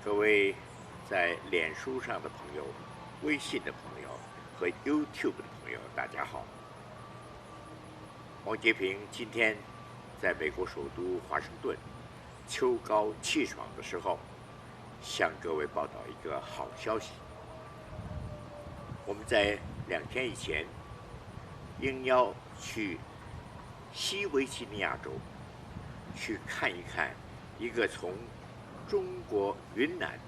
各位在脸书上的朋友、微信的朋友和 YouTube 的朋友，大家好。黄杰平今天在美国首都华盛顿，秋高气爽的时候，向各位报道一个好消息。我们在2天以前应邀去西维吉尼亚州去看一看一个从中国云南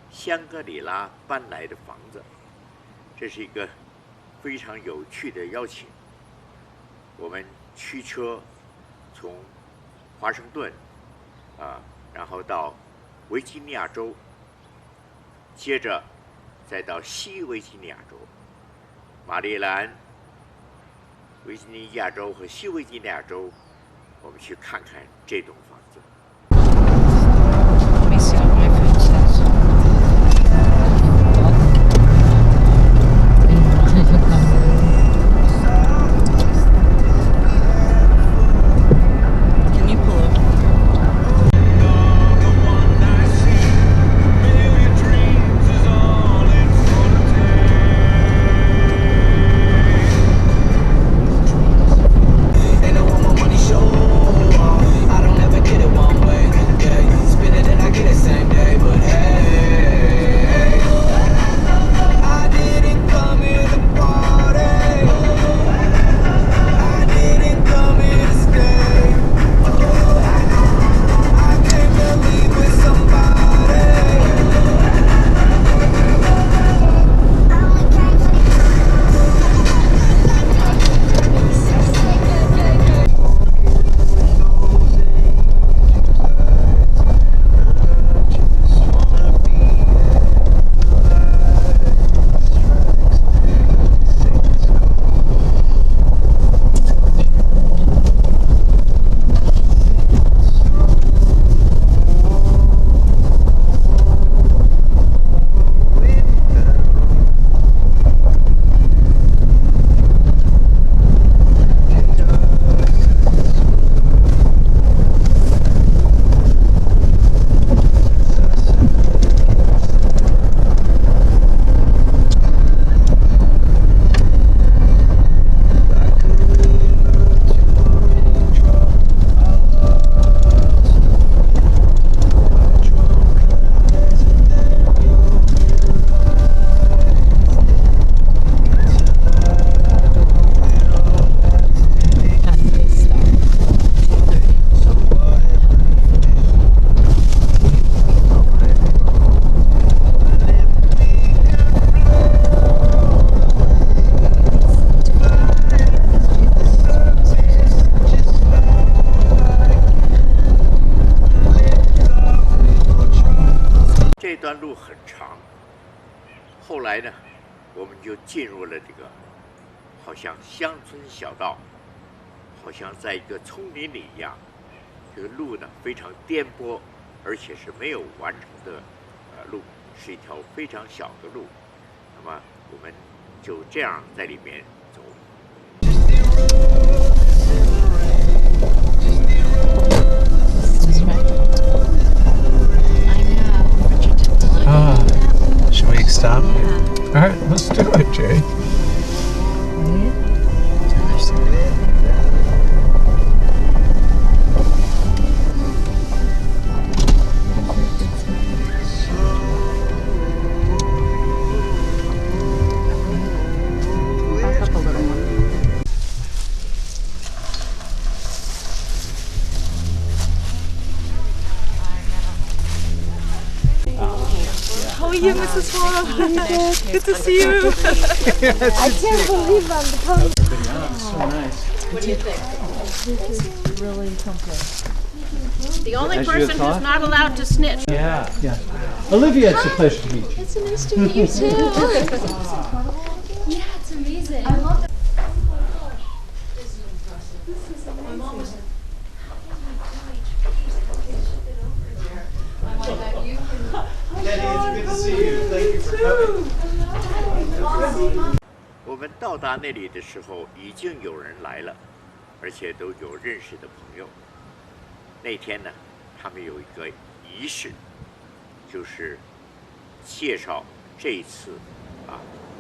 香格里拉搬来的房子，这是一个非常有趣的邀请。我们驱车从华盛顿然后到维吉尼亚州，接着再到西维吉尼亚州，马里兰、维吉尼亚州和西维吉尼亚州，我们去看看这栋房子。这段路很长，后来呢，我们就进入了这个好像乡村小道，好像在一个丛林里一样。这个路呢非常颠簸，而且是没有完成的路，是一条非常小的路。那么我们就这样在里面走。Should we stop? All right, let's do it, Jay. Back up a little one. How are you, Mrs. Swan? Good to see you. I can't believe I'm the phone. So nice. What do you think? This is really something. The only As you person thought? who's not allowed to snitch. Yeah, yeah. Olivia, it's a pleasure to meet you. It's nice to meet you too. Yeah, it's amazing. I love it. This is impressive. This is amazing. Daddy, it's good to see you. Thank you for coming. 我们到达那里的时候，已经有人来了，而且都有认识的朋友。那天呢，他们有一个仪式，就是介绍这一次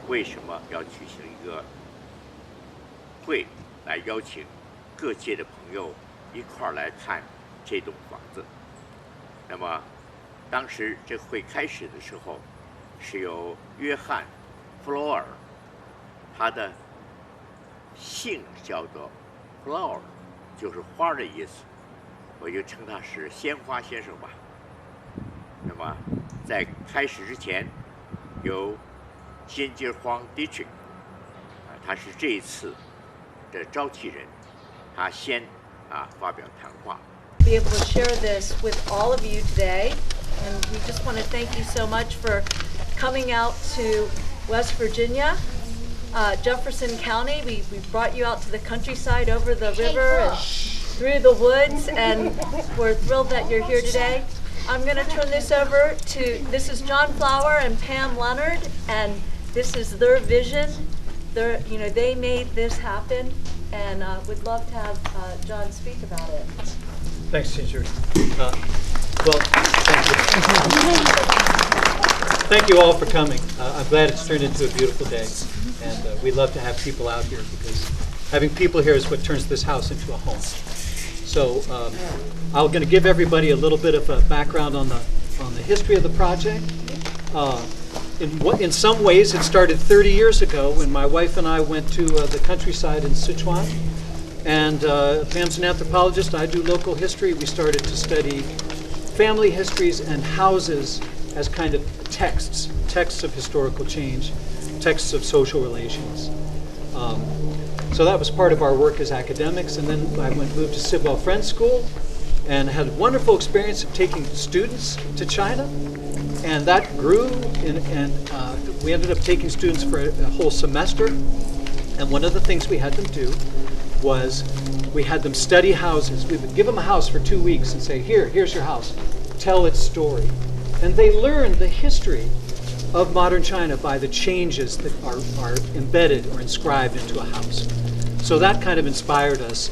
为什么要举行一个会，来邀请各界的朋友一块儿来看这栋房子。那么，当时这会开始的时候，是由约翰·弗洛尔，他的姓叫做 flower， 就是花的意思，我就称他是鲜花先生吧。那么，在开始之前，由坚决荒 Dietrich， 他是这一次的召集人，他先发表谈话。Be able to share this with all of you today, and we just want to thank you so much for coming out to West Virginia, Jefferson County. We brought you out to the countryside, over the river, and through the woods, and we're thrilled that you're here today. I'm going to turn this over to, this is John Flower and Pam Leonard, and this is their vision. They made this happen, and we'd love to have John speak about it. Thanks, Ginger. Well, thank you all for coming. I'm glad it's turned into a beautiful day, and we love to have people out here because having people here is what turns this house into a home. So I'm going to give everybody a little bit of a background on the history of the project. In some ways, it started 30 years ago when my wife and I went to the countryside in Sichuan. And Pam's an anthropologist, I do local history. We started to study family histories and houses as kind of texts of historical change, texts of social relations. So that was part of our work as academics. And then I moved to Sidwell Friends School and had a wonderful experience of taking students to China. And that grew, and we ended up taking students for a whole semester. And one of the things we had them do was we had them study houses. We would give them a house for 2 weeks and say, here's your house. Tell its story. And they learned the history of modern China by the changes that are embedded or inscribed into a house. So that kind of inspired us.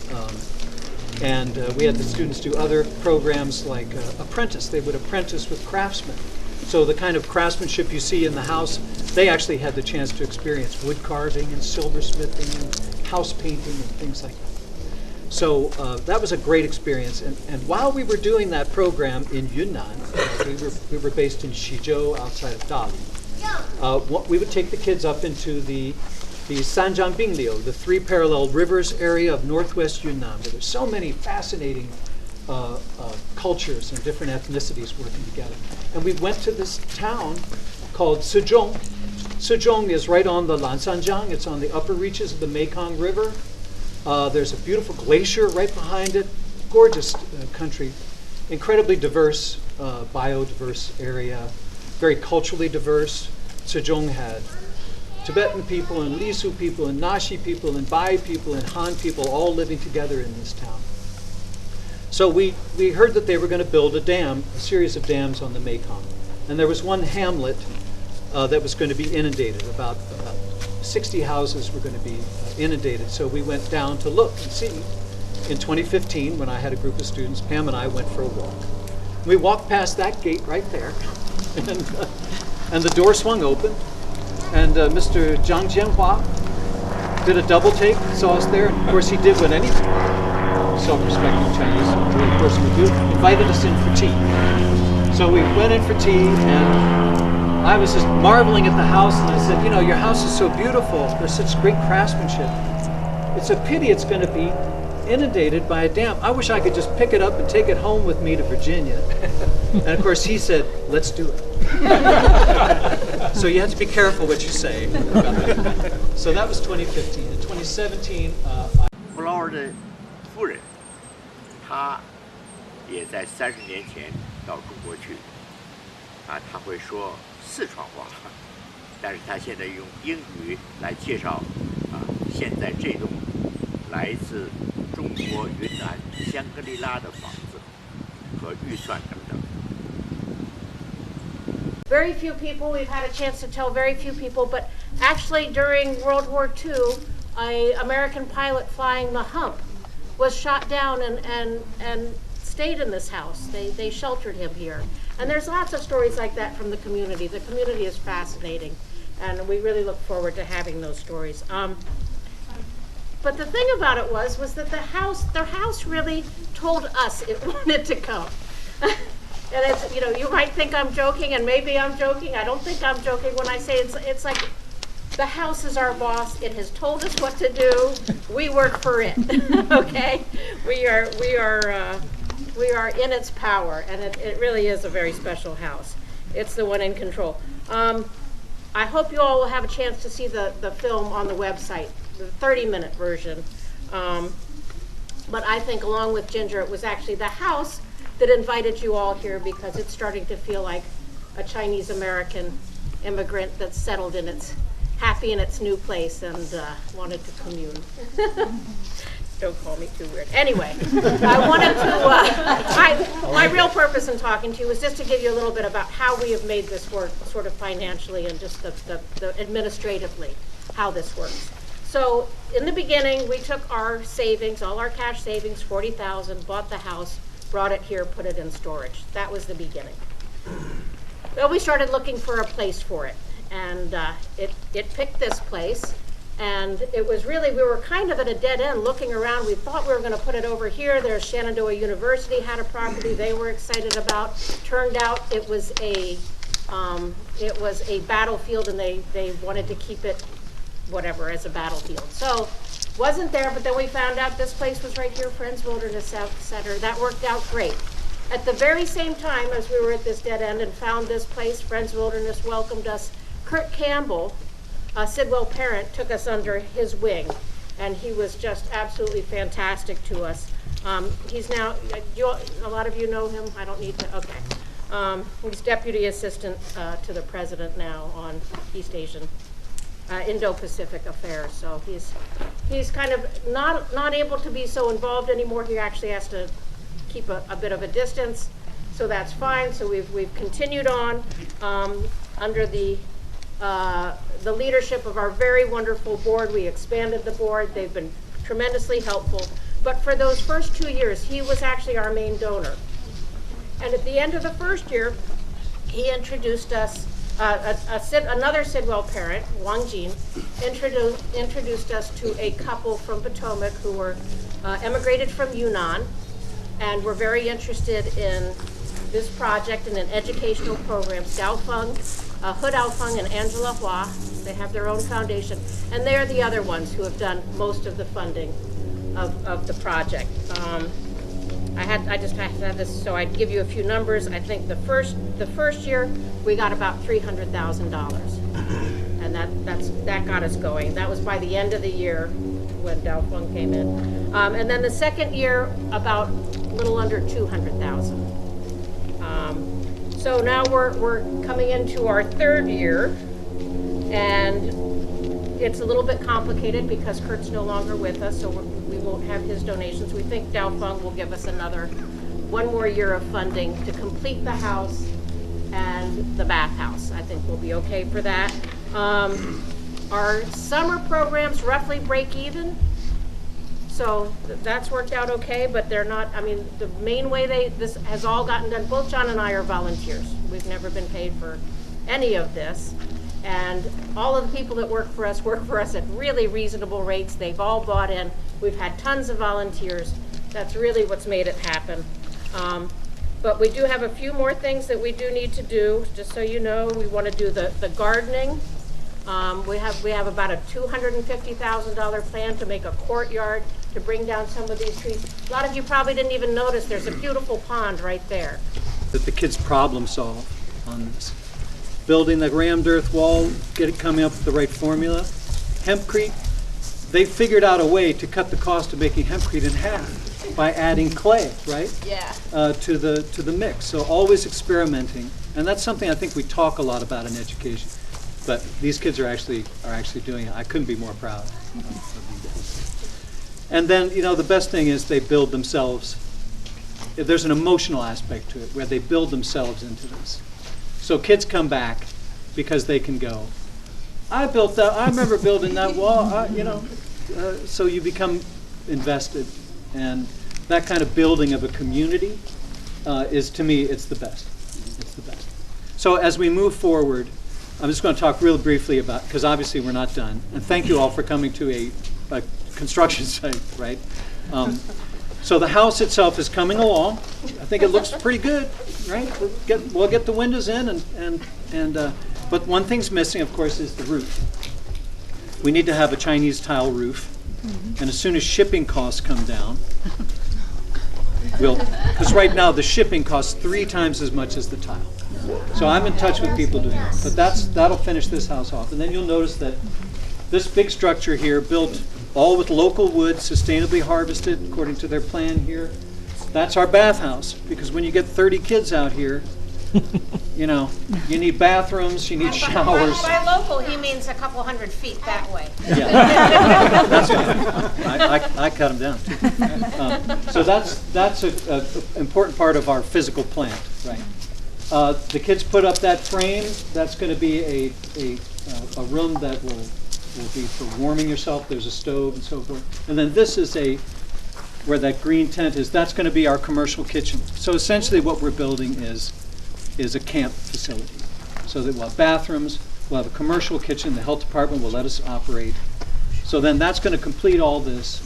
And we had the students do other programs like apprentice. They would apprentice with craftsmen. So the kind of craftsmanship you see in the house, they actually had the chance to experience wood carving and silversmithing and house painting and things like that. So that was a great experience. And while we were doing that program in Yunnan, we were based in Xizhou outside of Dali, we would take the kids up into the Sanjiang Bingliu, the three parallel rivers area of northwest Yunnan, where there's so many fascinating cultures and different ethnicities working together. And we went to this town called Suzhong. Suzhong is right on the Lansanjiang. It's on the upper reaches of the Mekong River. There's a beautiful glacier right behind it. Gorgeous country. Incredibly diverse, biodiverse area. Very culturally diverse. Suzhong had Tibetan people and Lisu people and Naxi people and Bai people and Han people all living together in this town. So we heard that they were going to build a series of dams on the Mekong. And there was one hamlet that was going to be inundated. About 60 houses were going to be inundated. So we went down to look and see. In 2015, when I had a group of students, Pam and I went for a walk. We walked past that gate right there, and the door swung open, and Mr. Zhang Jianhua did a double take, saw us there, and of course he did what any self-respecting Chinese person would do, invited us in for tea. So we went in for tea, and I was just marveling at the house, and I said, your house is so beautiful. There's such great craftsmanship. It's a pity it's going to be inundated by a dam. I wish I could just pick it up and take it home with me to Virginia. And of course he said, let's do it. So you have to be careful what you say about that. So that was 2015. In 2017, Flower 的夫人，她也在30年前到中国去，她会说四川话，但是她现在用英语来介绍现在这栋来自中国云南香格里拉的房子和预算等等。Very few people, we've had a chance to tell very few people, but actually during World War II, an American pilot flying the Hump was shot down and stayed in this house. They sheltered him here. And there's lots of stories like that from the community. The community is fascinating, and we really look forward to having those stories. But the thing about it was that their house really told us it wanted to come. And it's, you know, you might think I'm joking, and maybe I'm joking. I don't think I'm joking when I say it's like the house is our boss. It has told us what to do. We work for it. Okay, we are in its power, and it really is a very special house. It's the one in control. I hope you all will have a chance to see the film on the website, the 30-minute version. But I think along with Ginger, it was actually the house that invited you all here, because it's starting to feel like a Chinese American immigrant that's settled in happy in its new place and wanted to commune. Don't call me too weird. Anyway, I wanted to, my real purpose in talking to you was just to give you a little bit about how we have made this work sort of financially and just the administratively, how this works. So in the beginning, we took our savings, all our cash savings, $40,000, bought the house, brought it here, put it in storage. That was the beginning. Then we started looking for a place for it, and it picked this place. And it was really, we were kind of at a dead end looking around. We thought we were going to put it over here. There's Shenandoah University had a property they were excited about. Turned out it was a battlefield, and they wanted to keep it whatever as a battlefield. So wasn't there, but then we found out this place was right here, Friends Wilderness Center. That worked out great. At the very same time as we were at this dead end and found this place, Friends Wilderness welcomed us. Kurt Campbell, a Sidwell parent, took us under his wing, and he was just absolutely fantastic to us. He's now, a lot of you know him, I don't need to, okay. He's Deputy Assistant to the President now on East Asian, Indo-Pacific affairs, so he's kind of not able to be so involved anymore. He actually has to keep a bit of a distance, so that's fine. So we've continued on under the leadership of our very wonderful board. We expanded the board. They've been tremendously helpful. But for those first 2 years, he was actually our main donor. And at the end of the first year, he introduced us, another Sidwell parent, Wang Jin, introduced us to a couple from Potomac who were emigrated from Yunnan, and were very interested in this project and in educational programs. Dao Feng, Hu Dao Feng and Angela Hua, they have their own foundation, and they're the other ones who have done most of the funding of the project. I just have to have this, so I'd give you a few numbers. I think the first year we got about $300,000, and that got us going. That was by the end of the year when Dao Feng came in, and then the second year about a little under $200,000. So now we're coming into our third year, and it's a little bit complicated because Kurt's no longer with us, so we won't have his donations. We think Dao Feng will give us one more year of funding to complete the house and the bathhouse. I think we'll be okay for that. Our summer programs roughly break even. So that's worked out okay, but they're not, I mean, the main way this has all gotten done, both John and I are volunteers. We've never been paid for any of this. And all of the people that work for us at really reasonable rates. They've all bought in. We've had tons of volunteers. That's really what's made it happen. But we do have a few more things that we do need to do. Just so you know, we want to do the gardening. We have about a $250,000 plan to make a courtyard to bring down some of these trees. A lot of you probably didn't even notice there's a beautiful pond right there. That the kids problem solve on this. Building the rammed earth wall, coming up with the right formula. Hempcrete, they figured out a way to cut the cost of making hempcrete in half by adding clay, right? Yeah. To the mix. So always experimenting, and that's something I think we talk a lot about in education. But these kids are actually doing it. I couldn't be more proud of these kids. And then, you know, the best thing is they build themselves. There's an emotional aspect to it where they build themselves into this. So kids come back because they can go, I remember building that wall, so you become invested. And that kind of building of a community is, to me, it's the best. It's So as we move forward, I'm just going to talk real briefly about, because obviously we're not done. And thank you all for coming to a construction site, right? So the house itself is coming along. I think it looks pretty good, right? We'll get the windows in, but one thing's missing, of course, is the roof. We need to have a Chinese tile roof, and as soon as shipping costs come down, because right now the shipping costs 3 times as much as the tile. So I'm in touch with people doing that, but that'll finish this house off. And then you'll notice that this big structure here, built all with local wood, sustainably harvested according to their plan here, that's our bathhouse. Because when you get 30 kids out here, you know, you need bathrooms, you need showers. By local, he means a couple 100 feet that way. Yeah, that's fine. I cut them down too. So that's an important part of our physical plant, right? The kids put up that frame. That's going to be a room that will be for warming yourself. There's a stove and so forth. And then this is where that green tent is. That's going to be our commercial kitchen. So essentially, what we're building is a camp facility. So that we'll have bathrooms, we'll have a commercial kitchen, the health department will let us operate. So then that's going to complete all this,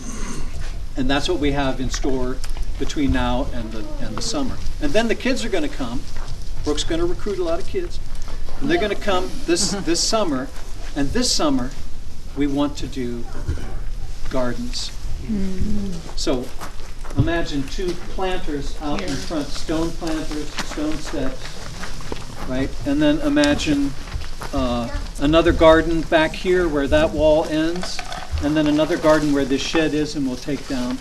and that's what we have in store between now and the summer. And then the kids are going to come. Brooke's going to recruit a lot of kids, and they're going to come this summer. And this summer, we want to do gardens. So imagine 2 planters out in front, stone planters, stone steps, right? And then imagine another garden back here where that wall ends, and then another garden where this shed is and we'll take down.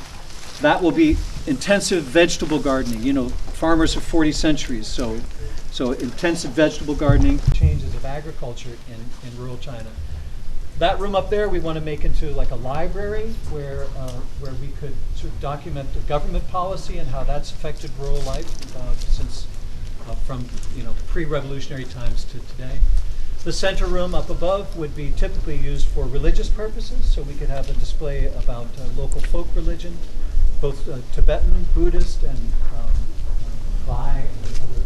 That will be intensive vegetable gardening. You know, farmers are 40 centuries, so intensive vegetable gardening. Changes of agriculture in rural China. That room up there we want to make into like a library where we could sort of document the government policy and how that's affected rural life since from pre-revolutionary times to today. The center room up above would be typically used for religious purposes, so we could have a display about local folk religion, both Tibetan, Buddhist, and Bai, and other.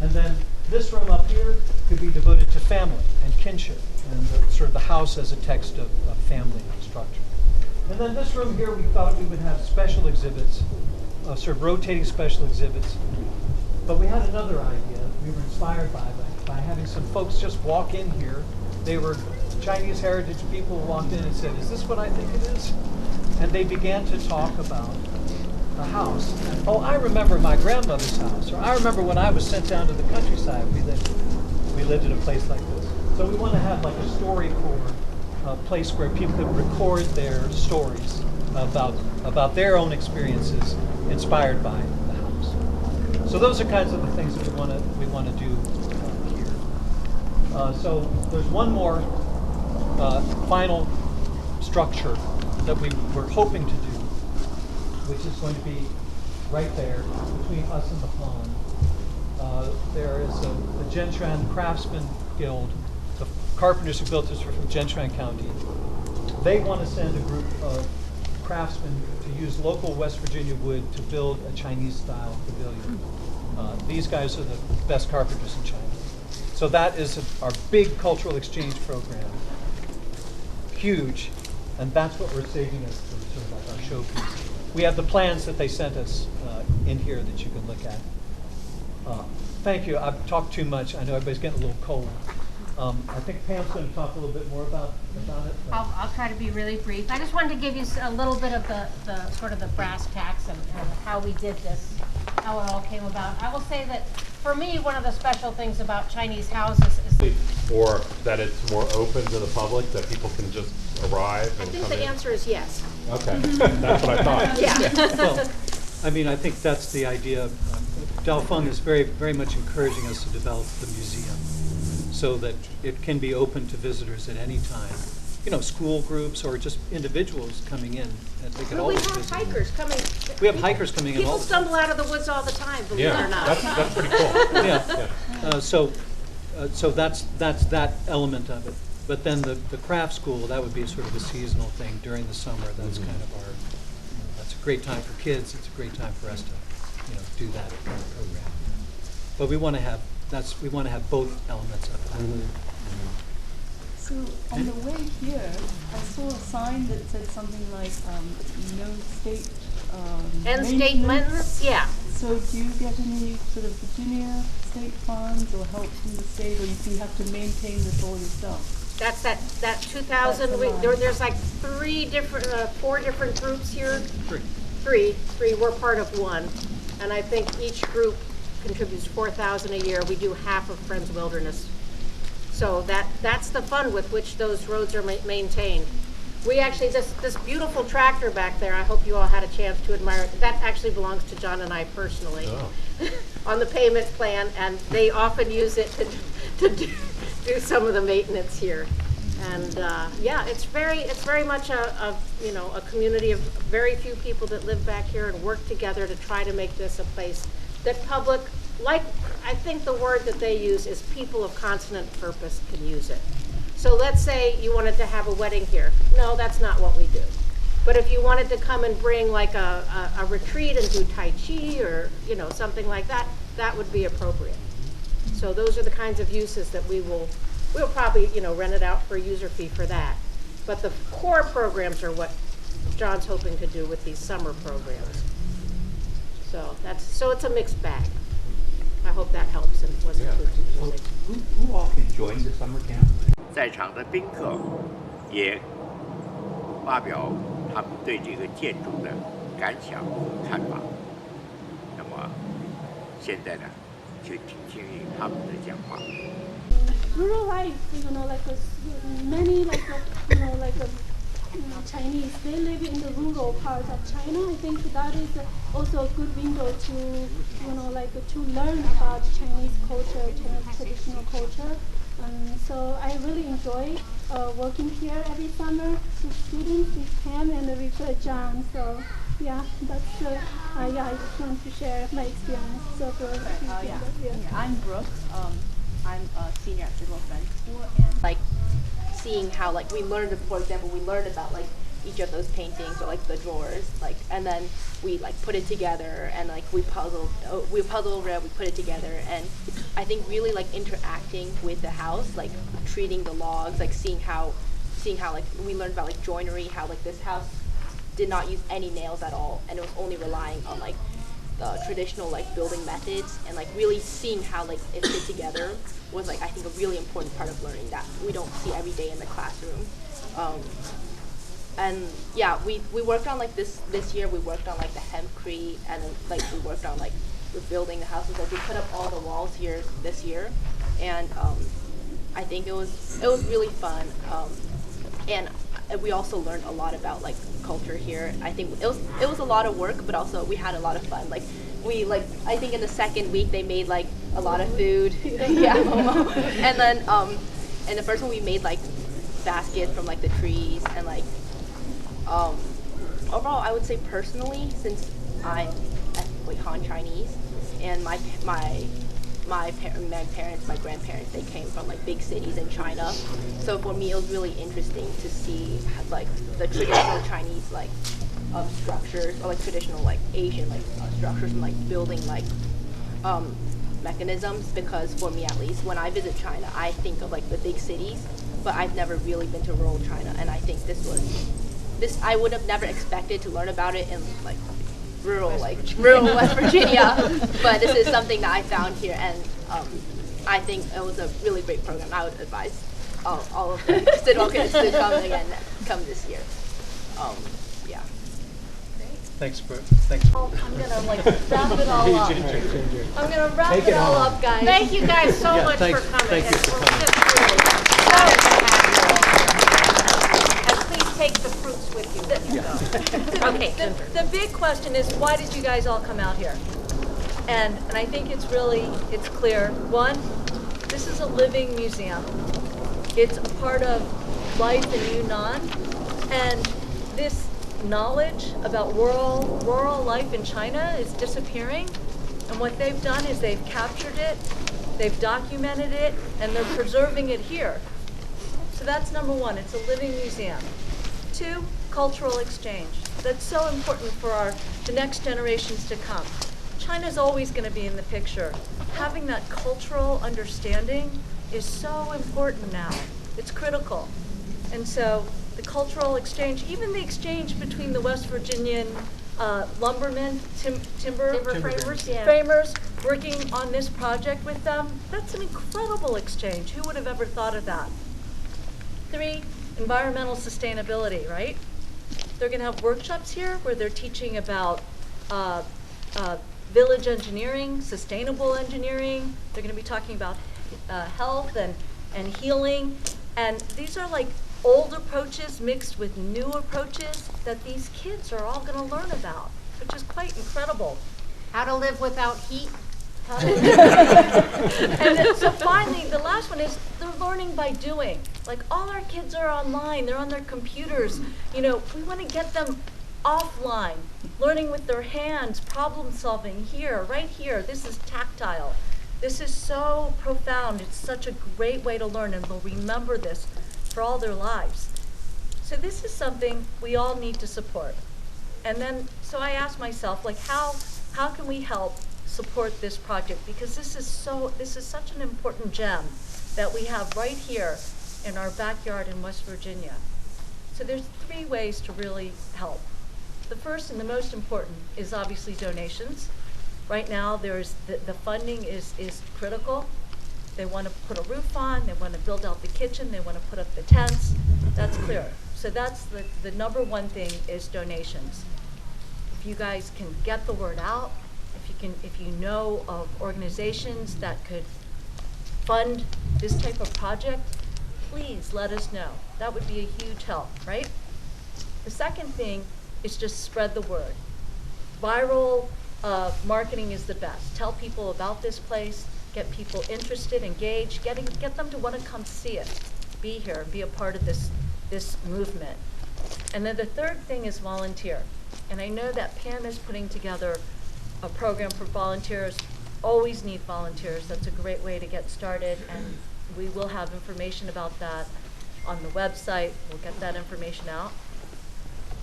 And then this room up here could be devoted to family and kinship, and sort of the house as a text of family structure. And then this room here, we thought we would have special exhibits, sort of rotating special exhibits. But we had another idea. We were inspired by having some folks just walk in here. They were Chinese heritage people who walked in and said, "Is this what I think it is?" And they began to talk about the house. And, "Oh, I remember my grandmother's house," or "I remember when I was sent down to the countryside, we lived in a place like this." So we want to have like a StoryCorps place where people could record their stories about their own experiences inspired by the house. So those are kinds of the things that we want to do here. So there's one more final structure that we were hoping to do, which is going to be right there between us and the pond. There is the Genshuan Craftsman Guild. The carpenters who built this are from Genshuan County. They want to send a group of craftsmen to use local West Virginia wood to build a Chinese-style pavilion. These guys are the best carpenters in China. So that is our big cultural exchange program. Huge, and that's what we're saving as sort of like our showpiece. We have the plans that they sent us in here that you can look at. Thank you. I've talked too much. I know everybody's getting a little cold. I think Pam's going to talk a little bit more about it. I'll try to be really brief. I just wanted to give you a little bit of the sort of the brass tacks and how we did this, how it all came about. I will say that for me, one of the special things about Chinese houses is or that it's more open to the public, that people can just arrive and I think come the in? answer is yes. Okay, that's what I thought. Yeah. Well, I mean, I think that's the idea. Dao Feng is very, very much encouraging us to develop the museum so that it can be open to visitors at any time. You know, school groups or just individuals coming in, and they can Well, we always have visit. hikers coming. We have hikers coming in all People the time. stumble out of the woods all the time, believe it Yeah, or not. that's pretty cool. Yeah. So that's that element of it. But then the craft school, that would be sort of a seasonal thing during the summer. That's kind of our, that's a great time for kids. It's a great time for us to do that kind of program. But we want to have both elements of that. So on the way here, I saw a sign that said something like no state And statements, yeah. So do you get any sort of Virginia state funds or help from the state, or you have to maintain this all yourself? That's that 2000, there's like 4 different groups here. Three, we're part of one. And I think each group contributes $4,000 a year. We do half of Friends Wilderness. So that's the fund with which those roads are maintained. We actually, this beautiful tractor back there, I hope you all had a chance to admire it. That actually belongs to John and I personally on the payment plan, and they often use it to do some of the maintenance here. And yeah, it's very much a community of very few people that live back here and work together to try to make this a place that public, like I think the word that they use is people of consonant purpose can use it. So let's say you wanted to have a wedding here. No, that's not what we do. But if you wanted to come and bring like a retreat and do Tai Chi or something like that, that would be appropriate. So those are the kinds of uses that we'll probably rent it out for a user fee for that. But the core programs are what John's hoping to do with these summer programs. So it's a mixed bag. I hope that helps and wasn't too confusing. Who all can join the summer camp? 在场的宾客也发表他们对这个建筑的感想和看法。那么现在呢，就听听他们的讲话。 Rural life, many Chinese, they live in the rural parts of China. I think that is also a good window to, to learn about Chinese culture, Chinese traditional culture. So I really enjoy working here every summer with students, with Pam and with John. So yeah, that's I just want to share my experience. So I'm Brooke. I'm a senior at Signal Friends School, and seeing how we learned, for example, we learned about each of those paintings or the drawers, and then we put it together and we puzzled over it, we put it together, and I think really interacting with the house, treating the logs, seeing how we learned about joinery, how this house did not use any nails at all, and it was only relying on the traditional building methods, and really seeing how it fit together was I think a really important part of learning that we don't see every day in the classroom. And yeah, we worked on this year we worked on the hempcrete, and then we worked on rebuilding the houses. We put up all the walls here this year, and I think it was really fun. And we also learned a lot about culture here. I think it was a lot of work, but also we had a lot of fun. I think in the second week they made a lot of food. Yeah, and then in the first one we made baskets from the trees, and overall I would say personally, since I'm ethnically Han Chinese, and my parents, my grandparents, they came from big cities in China. So for me, it was really interesting to see the traditional Chinese structures, or traditional Asian structures, and building mechanisms. Because for me, at least, when I visit China, I think of the big cities, but I've never really been to rural China, and I think this I would have never expected to learn about it in rural West Virginia, but this is something that I found here, and I think it was a really great program. I would advise all of the Sidwell kids to come this year. Yeah. Thanks, Brooke. Thanks. I'm gonna wrap it all up. I'm gonna wrap it all up, guys. Thank you guys so much for coming. Thank you for coming. And please take the fruits with you. Okay. The big question is, why did you guys all come out here? And I think it's clear. One, this is a living museum. It's a part of life in Yunnan, and this knowledge about rural life in China is disappearing. And what they've done is they've captured it, they've documented it, and they're preserving it here. So that's number one. It's a living museum. Two, cultural exchange. That's so important for the next generations to come. China's always going to be in the picture. Having that cultural understanding is so important now. It's critical. And so the cultural exchange, even the exchange between the West Virginian lumbermen, timber framers, working on this project with them, that's an incredible exchange. Who would have ever thought of that? 3, environmental sustainability, right? They're going to have workshops here where they're teaching about village engineering, sustainable engineering. They're going to be talking about health and healing. And these are like old approaches mixed with new approaches that these kids are all going to learn about, which is quite incredible. How to live without heat. And then, so finally, the last one is they're learning by doing. Like all our kids are online, they're on their computers. You know, we want to get them offline, learning with their hands, problem solving here, right here. This is tactile. This is so profound. It's such a great way to learn, and they'll remember this for all their lives. So this is something we all need to support. And then, so I asked myself, like, how can we help support this project? Because this is such an important gem that we have right here in our backyard in West Virginia. So there's 3 ways to really help. The first and the most important is obviously donations. Right now, there's the funding is critical. They want to put a roof on, they want to build out the kitchen, they want to put up the tents. That's clear. So that's the number one thing is donations. If you guys can get the word out, if you know of organizations that could fund this type of project, please let us know. That would be a huge help, right? The second thing is just spread the word. Viral marketing is the best. Tell people about this place, get people interested, engaged, get them to want to come see it, be here, be a part of this movement. And then the third thing is volunteer. And I know that Pam is putting together a program for volunteers. Always need volunteers. That's a great way to get started, and we will have information about that on the website. We'll get that information out.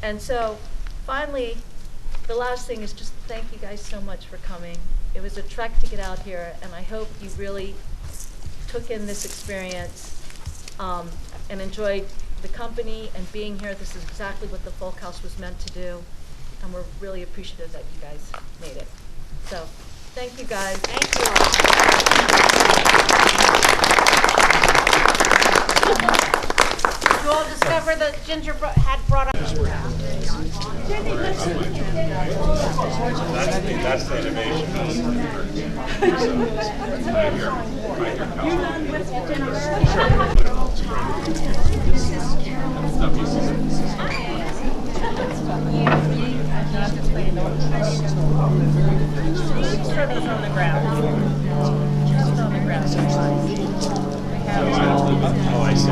And so finally, the last thing is just thank you guys so much for coming. It was a trek to get out here, and I hope you really took in this experience and enjoyed the company and being here. This is exactly what the Folk House was meant to do, and we're really appreciative that you guys made it. So, thank you guys. Thank you all. Did you all discover that Ginger had brought up? That's the innovation. Service on the ground. Just on the ground. Oh, I see.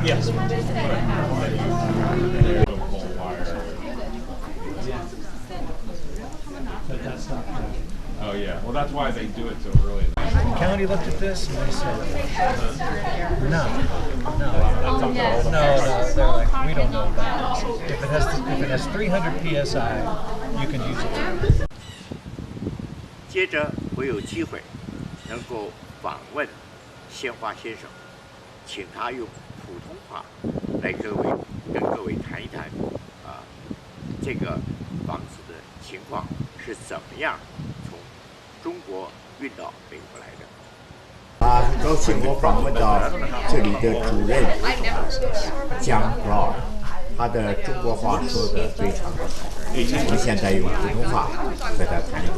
Yes. Oh yeah, well that's why they do it so early. The county looked at this and they said, no. They're like, we don't know about this. If it has 300 psi, you can use it. 接着我有机会能够访问鲜花先生，请他用普通话来跟各位谈一谈这个房子的情况是怎么样从中国运到美国来的。很高兴我访问到这里的主任江 Brown， 他的中国话说得非常的好。我们现在用普通话和他谈一谈。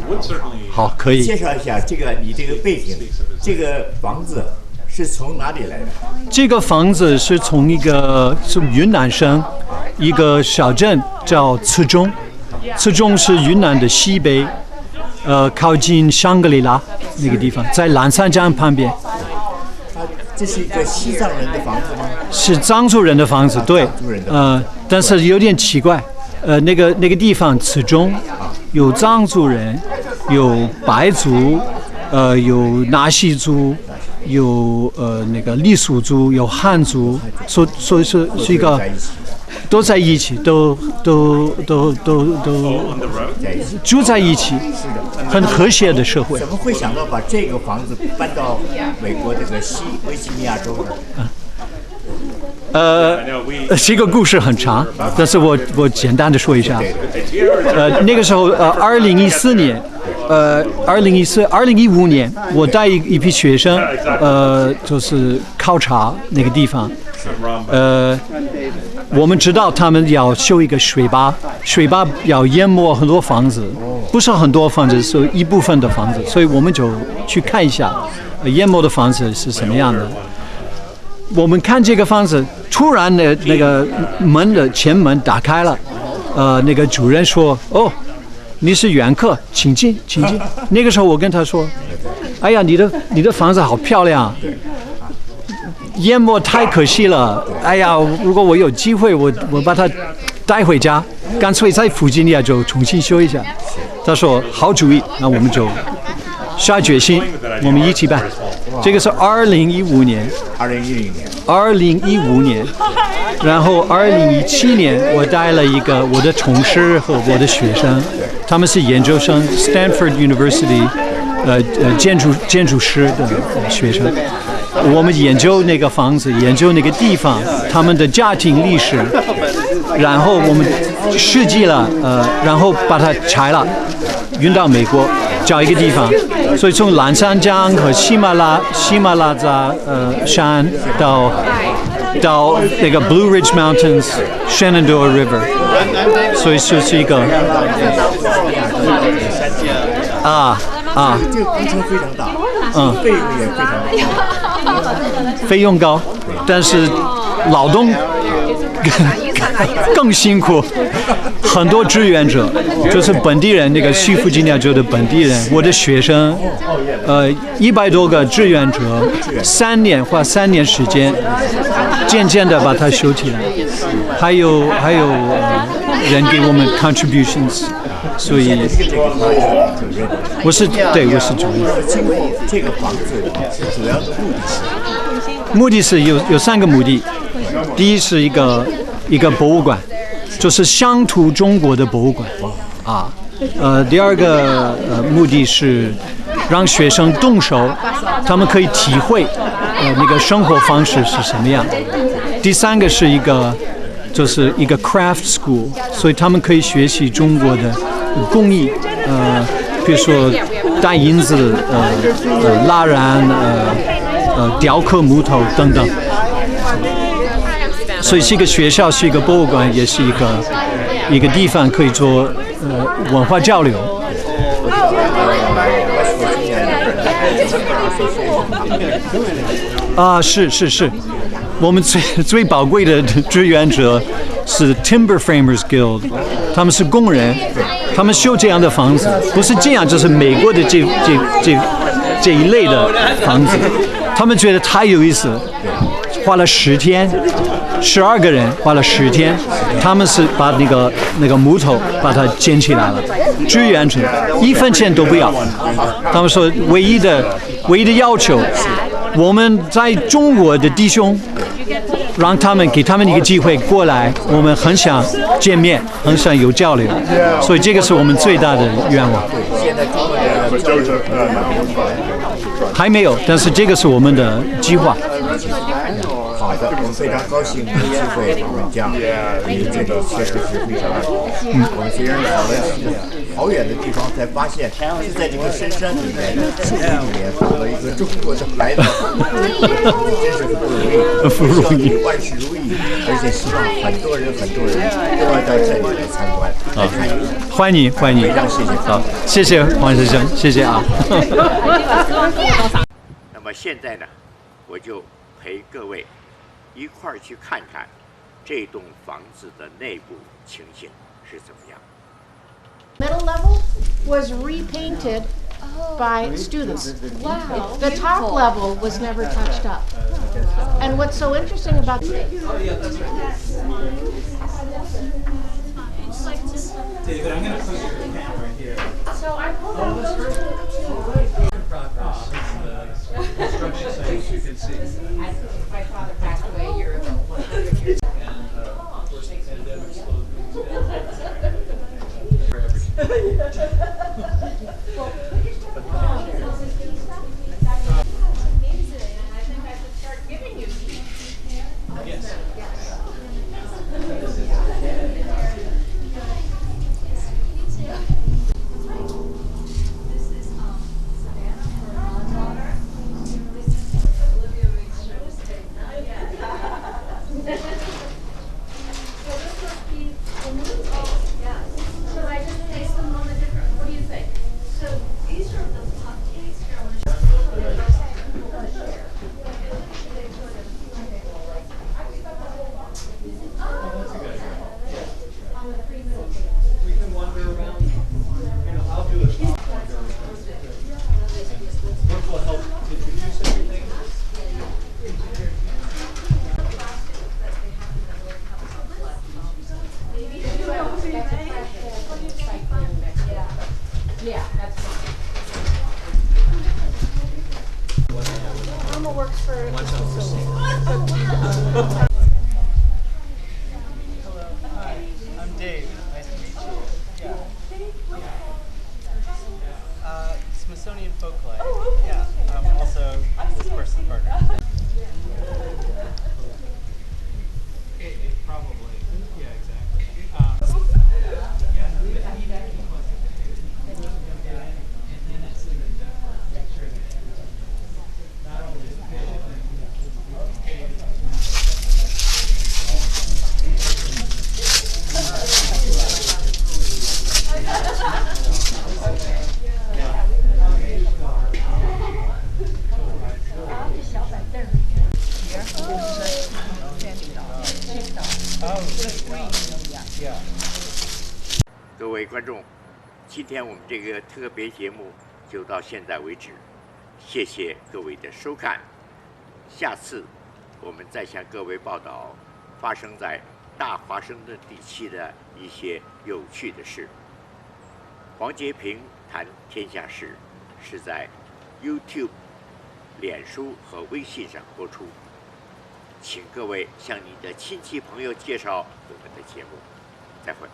好，可以。介绍一下你这个背景，这个房子是从哪里来的？这个房子是从是云南省一个小镇叫慈中，慈中是云南的西北，靠近香格里拉那个地方，在蓝山江旁边。这是一个西藏人的房子吗？是藏族人的房子，对，但是有点奇怪，那个地方慈中有藏族人，有白族，有纳西族，有那个傈僳族，有汉族，所以是一个都在一起，都住在一起，很和谐的社会。怎么会想到把这个房子搬到美国这个西维吉尼亚州呢？这个故事很长，但是我简单的说一下。那个时候，2014年，2015年，我带一批学生，就是考察那个地方。我们知道他们要修一个水坝要淹没很多房子，不是很多房子，是一部分的房子，所以我们就去看一下淹没的房子是什么样的。我们看这个房子，突然的那个前门打开了，那个主人说：“哦，你是远客，请进，请进。”那个时候我跟他说：“哎呀，你的房子好漂亮，淹没太可惜了。哎呀，如果我有机会，我把它带回家，干脆在附近呀就重新修一下。”他说：“好主意。”那我们就下决心，我们一起办。这个是2015年，2015年，然后2017年，我带了一个我的同事和我的学生，他们是研究生 ，Stanford University， 建筑师的学生。我们研究那个房子，研究那个地方，他们的家庭历史，然后我们设计了，然后把它拆了，运到美国，找一个地方。所以从蓝山江和喜马拉雅山到那个 Blue Ridge Mountains、Shenandoah River， 所以就是一个这个工程非常大，费用也非常大，费用高，但是劳动更辛苦，很多志愿者，就是本地人，那个西弗吉尼亚州的本地人，我的学生，100多个志愿者，花3年时间，渐渐的把它修起来，还有人给我们 contributions， 所以我是主任。经过这个房子主要的目的是有3个目的，第一是一个博物馆，就是乡土中国的博物馆啊。第二个目的是让学生动手，他们可以体会那个生活方式是什么样。第3个是就是一个 craft school， 所以他们可以学习中国的工艺，比如说带银子，蜡染，雕刻木头等等。所以是一个学校，是一个博物馆，也是一个地方可以做文化交流。是，我们最宝贵的志愿者是 Timber Framers Guild， 他们是工人，他们修这样的房子，不是这样，就是美国的这一类的房子，他们觉得太有意思了，花了10天。12个人花了10天，他们是把那个木头把它捡起来了，志愿者1分钱都不要。他们说唯一的要求，我们在中国的弟兄，给他们一个机会过来，我们很想见面，很想有交流，所以这个是我们最大的愿望。还没有，但是这个是我们的计划。好的，我们非常高兴有机会访问江，因为这里确实是非常我们虽然跑了好远的地方，才发现是在这个深山里面、树林里面找到一个中国的孩子，真是不容易，万事如意，而且希望很多人都要到这里来参观，来看一看。欢迎，非常谢谢，好，谢谢黄先生，谢谢啊。那么现在呢，我就陪各位一块儿去看看这栋房子的内部情形是怎么样。Middle level was repainted by students. Wow. The top level was never touched up. And what's so interesting about David, I'm going to put your camera here. So I pulled out those two. as you can see. My father passed away a year ago, 100 years ago. And of course, the pandemic slowed things down for everything. We can wander around. I'll do it. What will help introduce everything? Yeah, that's fine. Mama works for. Hello. Hi. I'm Dave. Nice to meet you. Yeah. Smithsonian Folklife. Oh, okay. Yeah. I'm also this person's partner. Probably. Yeah, exactly. Yeah. 各位观众，今天我们这个特别节目就到现在为止，谢谢各位的收看。下次我们再向各位报道发生在大华盛顿地区的一些有趣的事。黄杰平谈天下事是在 YouTube、脸书和微信上播出，请各位向你的亲戚朋友介绍我们的节目。再会。